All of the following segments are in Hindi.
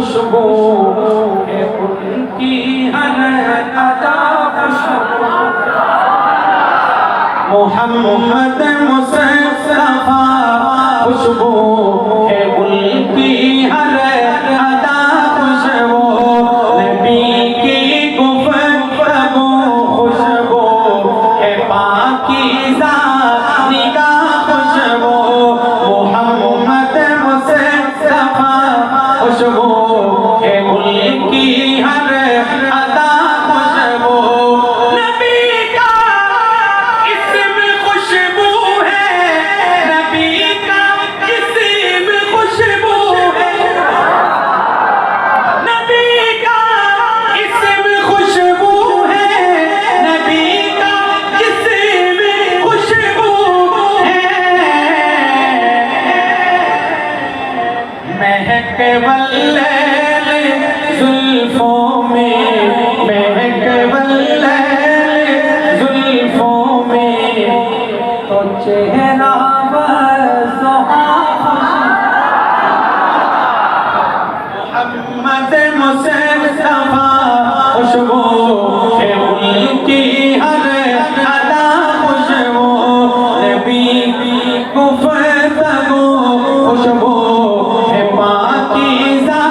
खुशबू है उनकी हर अदा खुशबू। मोहम्मद मुस्तफा खुशबू है उनकी हर अदा खुशबू। नबी की गुफ्तगू खुशबू है पाकीज़ा निगाह खुशबू। मोहम्मद मुस्तफा खुशबू है उनकी हर अदा खुशबू। नबी का इस्म खुशबू है, नबी का इस्म खुशबू है, नबी का इस्म खुशबू है, नबी का इस्म खुशबू है। महक वल्लैल जुल्फों में, महक वल्लैल जुल्फों में, तो चेहरा मोहम्मद मुस्तफा खुशबू है उनकी हर अदा खुशबू। नबी की गुफ्तगू खुशबू है पाकीज़ा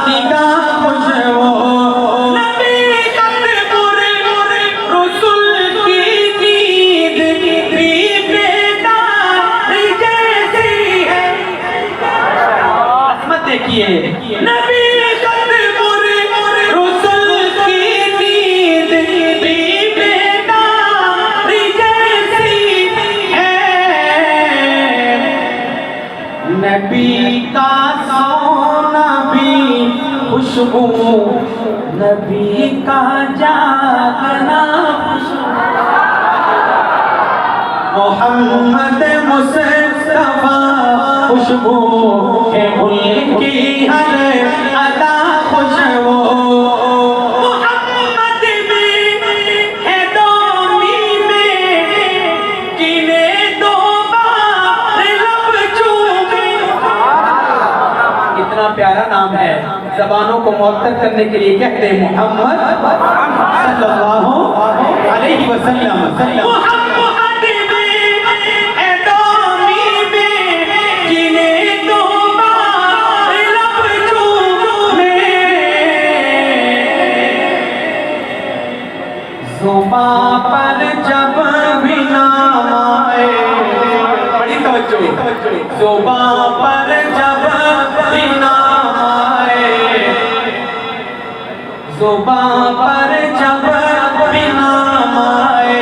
निगाह खुशबू। नबी कदपुर रसूल की नींद भी बेदार जैसी है। असमत देखिए, नबी कदपुर रसूल की नींद भी बेदार जैसी है। नबी का सोना भी खुशबू, नबी का जागना खुशबू। मोहम्मद मुस्तफा खुशबू है उनकी हर अदा खुशबू। मोहम्मद में है दो मीमें, गिने दो बार लब चूमे। कितना प्यारा नाम है, ज़बानों को मुअत्तर करने के लिए कहते हैं मोहम्मद सल्लल्लाहु अलैहि वसल्लम। मोहम्मद में है दो मीमें, गिने दो बार लब चूमे। ज़ुबां पर जब भी नाम आए, बड़ी तवज्जो, ज़ुबां पर जब भी नाम आए, ज़ुबां पर जब भी नाम आए,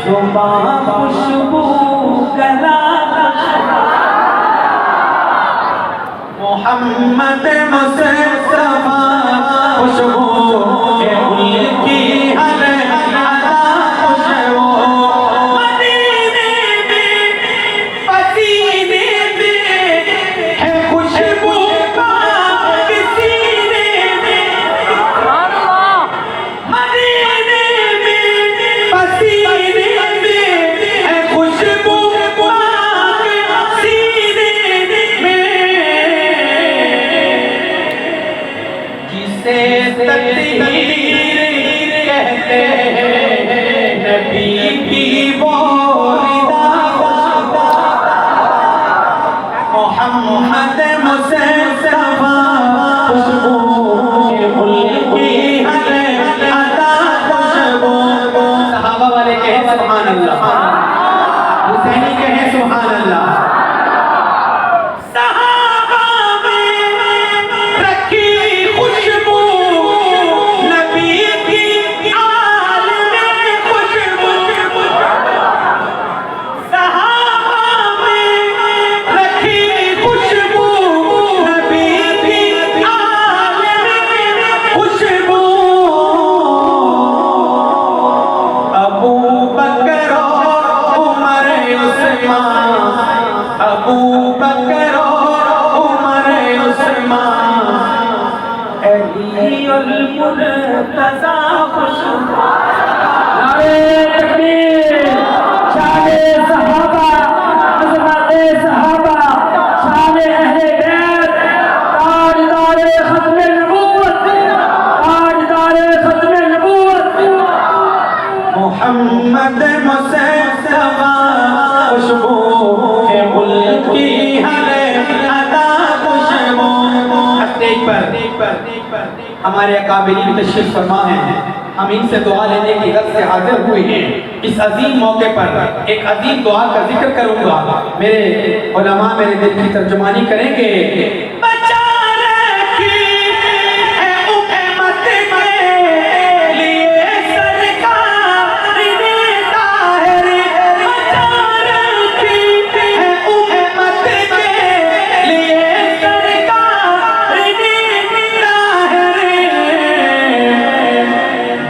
ज़ुबां खुशबू गला मोहम्मद मुस्तफा खुशबू है उनकी हर अदा खुशबू। मदीने में पसीने में है खुशबू पाक सीने में। मदीने में पसीने में है खुशबू पाक सीने में। जिसे तकदीर कहते हैं, नबी की वो रिदा खुशबू। मोहम्मद मुस्तफा खुशबू है उनकी हर अदा खुशबू। सहाबा वाले कहें सुभान अल्लाह, हुसैनी कहें सुभान अल्लाह। सहाबा में रखी खुशबू, नबी की आल में खुशबू। सहाबा में रखी खुशबू, नबी की आल में खुशबू। अबू बकर उमर उस्मान, अबू बकर उमर उस्मान, अलीउल मुर्तज़ा खुशबू। नारे तकबीर, शाने सहाबा, अज़मत सहाबा, शाने अहले बैत, ताजदार स्टेज पर हमारे काबिलीन तशरीफ फरमा हैं, हम इनसे दुआ लेने की गरज से हाजिर हुए हैं। इस अजीम मौके पर एक अजीम दुआ का जिक्र करूंगा, मेरे उलमा मेरे दिल की तर्जुमानी करेंगे।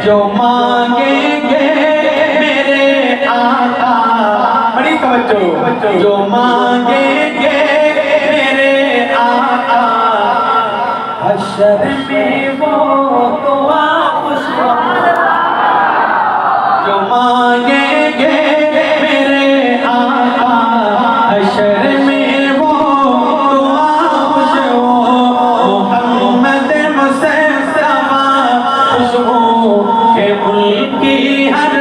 जो मांगेंगे मेरे आका, बड़ी तवज्जो, जो मांगेंगे मेरे आका हश्र में वो दुआ खुशबू, जो मांगेंगे मेरे आका हश्र में वो दुआ खुशबू, मोहम्मद मुस्तफा खुशबू के उनकी हर